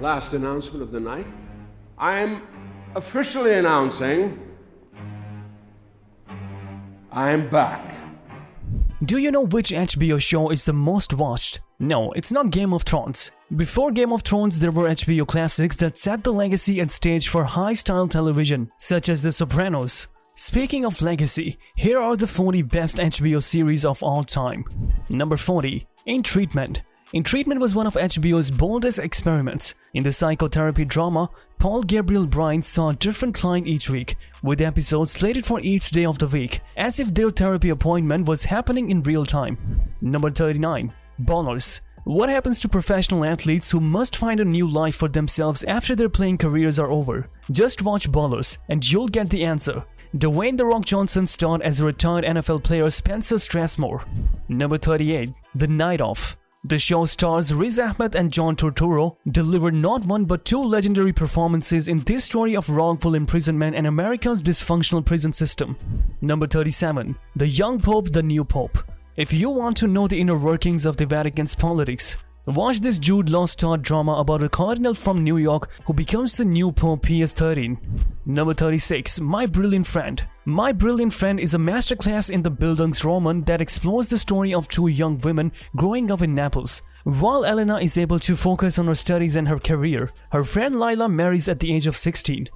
Last announcement of the night. I am officially announcing I am back. Do you know which HBO show is the most watched? No, it's not Game of Thrones. Before Game of Thrones, there were HBO classics that set the legacy and stage for high-style television, such as The Sopranos. Speaking of legacy, here are the 40 best HBO series of all time. Number 40. In Treatment. In Treatment was one of HBO's boldest experiments. In the psychotherapy drama, Paul Gabriel Bryan saw a different client each week, with episodes slated for each day of the week, as if their therapy appointment was happening in real time. Number 39. Ballers. What happens to professional athletes who must find a new life for themselves after their playing careers are over? Just watch Ballers, and you'll get the answer. Dwayne "The Rock" Johnson starred as a retired NFL player Spencer Strasmore. Number 38. The Night Of. The show stars Riz Ahmed and John Turturro delivered not one but two legendary performances in this story of wrongful imprisonment and America's dysfunctional prison system. Number 37. The Young Pope, the New Pope. If you want to know the inner workings of the Vatican's politics, watch this Jude Law-starred drama about a cardinal from New York who becomes the new Pope Pius XIII. Number 36. My Brilliant Friend. My Brilliant Friend is a masterclass in the Bildungsroman that explores the story of two young women growing up in Naples. While Elena is able to focus on her studies and her career, her friend Lila marries at the age of 16.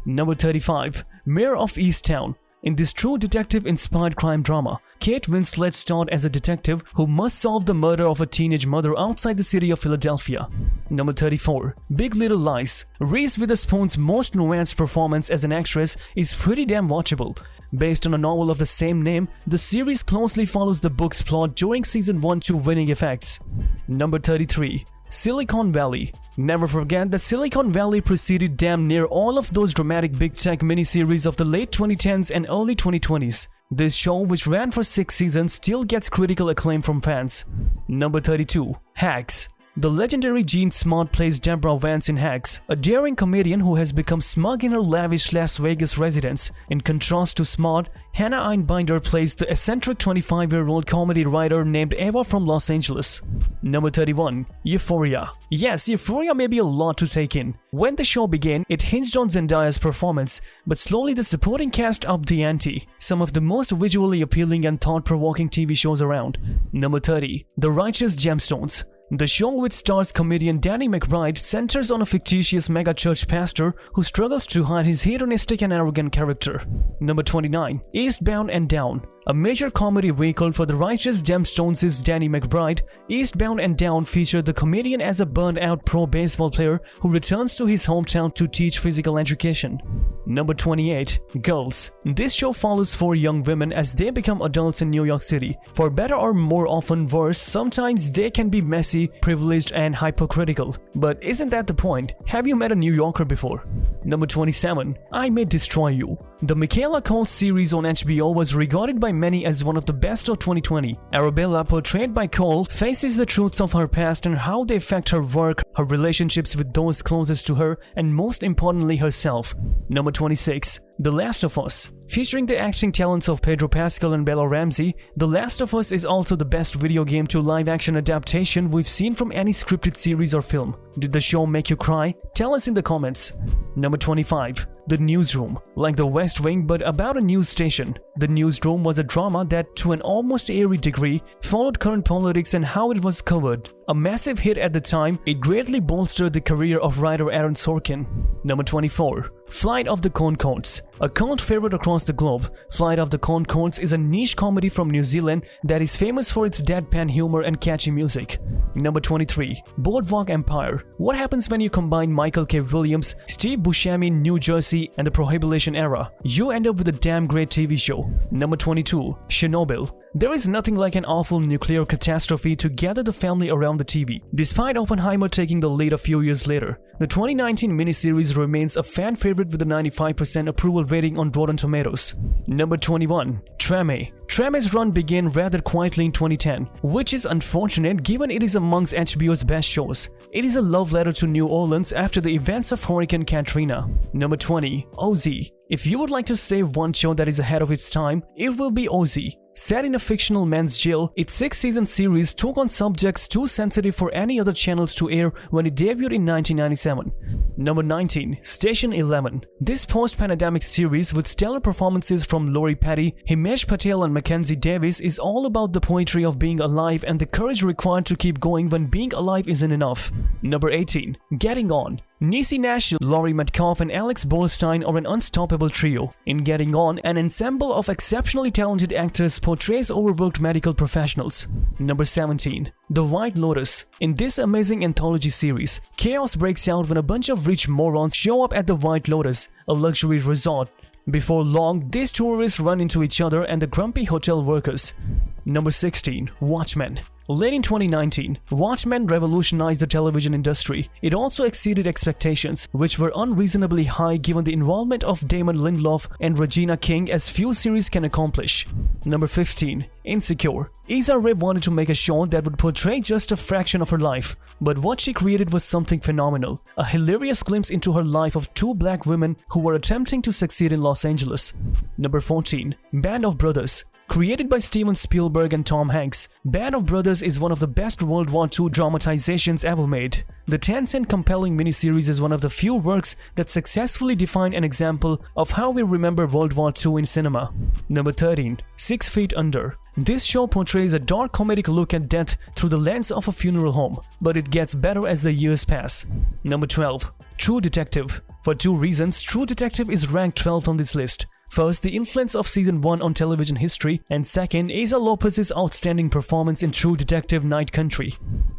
Number 35. Mayor of Easttown. In this true detective-inspired crime drama, Kate Winslet starred as a detective who must solve the murder of a teenage mother outside the city of Philadelphia. Number 34. Big Little Lies. Reese Witherspoon's most nuanced performance as an actress is pretty damn watchable. Based on a novel of the same name, the series closely follows the book's plot during season 1 to winning effects. Number 33. Silicon Valley. Never forget that Silicon Valley preceded damn near all of those dramatic big tech miniseries of the late 2010s and early 2020s. This show, which ran for 6 seasons, still gets critical acclaim from fans. Number 32. Hacks. The legendary Jean Smart plays Deborah Vance in Hacks, a daring comedian who has become smug in her lavish Las Vegas residence. In contrast to Smart, Hannah Einbinder plays the eccentric 25-year-old comedy writer named Eva from Los Angeles. Number 31. Euphoria. Yes, Euphoria may be a lot to take in. When the show began, it hinged on Zendaya's performance, but slowly the supporting cast upped the ante. Some of the most visually appealing and thought-provoking TV shows around. Number 30. The Righteous Gemstones. The show, which stars comedian Danny McBride, centers on a fictitious mega-church pastor who struggles to hide his hedonistic and arrogant character. Number 29. Eastbound and Down. A major comedy vehicle for the Righteous Gemstones is Danny McBride. Eastbound and Down featured the comedian as a burned-out pro baseball player who returns to his hometown to teach physical education. Number 28. Girls. This show follows 4 young women as they become adults in New York City. For better or more often worse, sometimes they can be messy, privileged, and hypocritical. But isn't that the point? Have you met a New Yorker before? Number 27. I May Destroy You. The Michaela Coel series on HBO was regarded by many as one of the best of 2020. Arabella, portrayed by Coel, faces the truths of her past and how they affect her work, her relationships with those closest to her, and most importantly herself. Number 26. The Last of Us. Featuring the acting talents of Pedro Pascal and Bella Ramsey, The Last of Us is also the best video game to live-action adaptation we've seen from any scripted series or film. Did the show make you cry? Tell us in the comments. Number 25. The Newsroom. Like The West Wing, but about a news station. The Newsroom was a drama that, to an almost eerie degree, followed current politics and how it was covered. A massive hit at the time, it greatly bolstered the career of writer Aaron Sorkin. Number 24. Flight of the Conchords. A cult favorite across the globe, Flight of the Conchords is a niche comedy from New Zealand that is famous for its deadpan humor and catchy music. Number 23. Boardwalk Empire. What happens when you combine Michael K. Williams, Steve Buscemi, New Jersey, and the Prohibition era? You end up with a damn great TV show. Number 22. Chernobyl. There is nothing like an awful nuclear catastrophe to gather the family around the TV. Despite Oppenheimer taking the lead a few years later, the 2019 miniseries remains a fan favorite with a 95% approval rating on Rotten Tomatoes. Number 21. Treme. Treme's run began rather quietly in 2010, which is unfortunate given it is amongst HBO's best shows. It is a love letter to New Orleans after the events of Hurricane Katrina. Number 20. OZ. If you would like to save one show that is ahead of its time, it will be Ozzy. Set in a fictional men's jail, its 6-season series took on subjects too sensitive for any other channels to air when it debuted in 1997. Number 19. Station 11. This post-pandemic series with stellar performances from Lori Petty, Himesh Patel and Mackenzie Davis is all about the poetry of being alive and the courage required to keep going when being alive isn't enough. Number 18. Getting On. Niecy Nash, Laurie Metcalf and Alex Borstein are an unstoppable trio. In Getting On, an ensemble of exceptionally talented actors portrays overworked medical professionals. Number 17. The White Lotus. In this amazing anthology series, chaos breaks out when a bunch of rich morons show up at the White Lotus, a luxury resort. Before long, these tourists run into each other and the grumpy hotel workers. Number 16. Watchmen. Late in 2019, Watchmen revolutionized the television industry. It also exceeded expectations, which were unreasonably high given the involvement of Damon Lindelof and Regina King as few series can accomplish. Number 15. Insecure. Issa Rae wanted to make a show that would portray just a fraction of her life, but what she created was something phenomenal. A hilarious glimpse into her life of two black women who were attempting to succeed in Los Angeles. Number 14. Band of Brothers. Created by Steven Spielberg and Tom Hanks, Band of Brothers is one of the best World War II dramatizations ever made. The tense and compelling miniseries is one of the few works that successfully define an example of how we remember World War II in cinema. Number 13. 6 Feet Under. This show portrays a dark comedic look at death through the lens of a funeral home, but it gets better as the years pass. Number 12. True Detective. For 2 reasons, True Detective is ranked 12th on this list. First, the influence of Season 1 on television history, and second, Asa Lopez's outstanding performance in True Detective Night Country.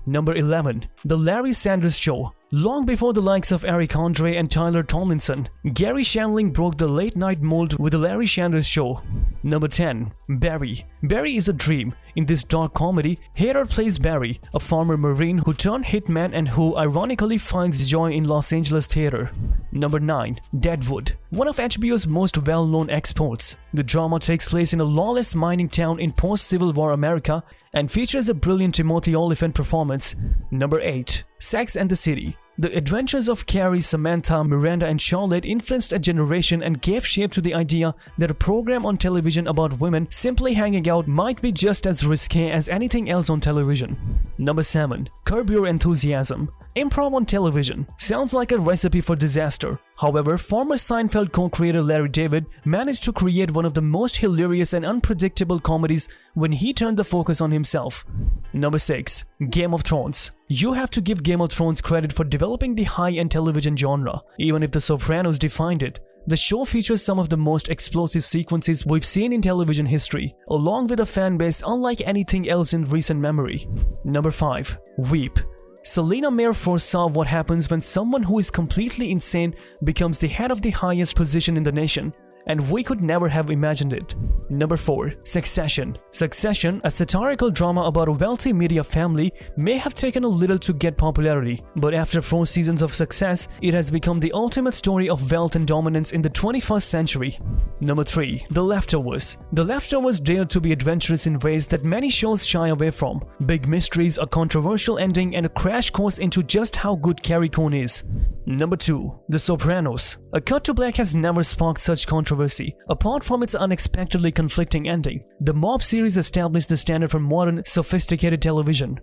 Number 11. The Larry Sanders Show. Long before the likes of Eric Andre and Tyler Tomlinson, Gary Shandling broke the late-night mold with The Larry Sanders Show. Number 10. Barry. Barry is a dream. In this dark comedy, Hader plays Barry, a former Marine who turned hitman and who ironically finds joy in Los Angeles theater. Number 9. Deadwood. One of HBO's most well-known exports. The drama takes place in a lawless mining town in post-Civil War America and features a brilliant Timothy Olyphant performance. Number 8. Sex and the City. The adventures of Carrie, Samantha, Miranda and Charlotte influenced a generation and gave shape to the idea that a program on television about women simply hanging out might be just as risque as anything else on television. Number 7. Curb Your Enthusiasm. Improv on television sounds like a recipe for disaster. However, former Seinfeld co-creator Larry David managed to create one of the most hilarious and unpredictable comedies when he turned the focus on himself. Number 6. Game of Thrones. You have to give Game of Thrones credit for developing the high-end television genre, even if The Sopranos defined it. The show features some of the most explosive sequences we've seen in television history, along with a fan base unlike anything else in recent memory. Number 5. Veep. Selena Meyer foresaw what happens when someone who is completely insane becomes the head of the highest position in the nation, and we could never have imagined it. Number 4. Succession. Succession, a satirical drama about a wealthy media family, may have taken a little to get popularity, but after 4 seasons of success, it has become the ultimate story of wealth and dominance in the 21st century. Number 3. The Leftovers. The Leftovers dared to be adventurous in ways that many shows shy away from. Big mysteries, a controversial ending, and a crash course into just how good Carrie Coon is. Number 2. The Sopranos. A Cut to Black has never sparked such controversy, apart from its unexpectedly conflicting ending. The Mob series established the standard for modern, sophisticated television.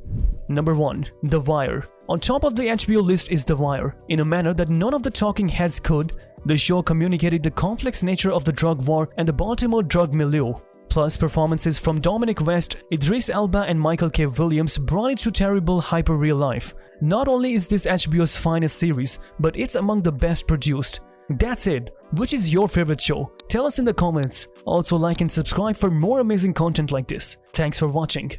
Number 1. The Wire. On top of the HBO list is The Wire. In a manner that none of the talking heads could, the show communicated the complex nature of the drug war and the Baltimore drug milieu. Plus, performances from Dominic West, Idris Elba and Michael K. Williams brought it to terrible hyper-real life. Not only is this HBO's finest series, but it's among the best produced. That's it. Which is your favorite show? Tell us in the comments. Also like and subscribe for more amazing content like this. Thanks for watching.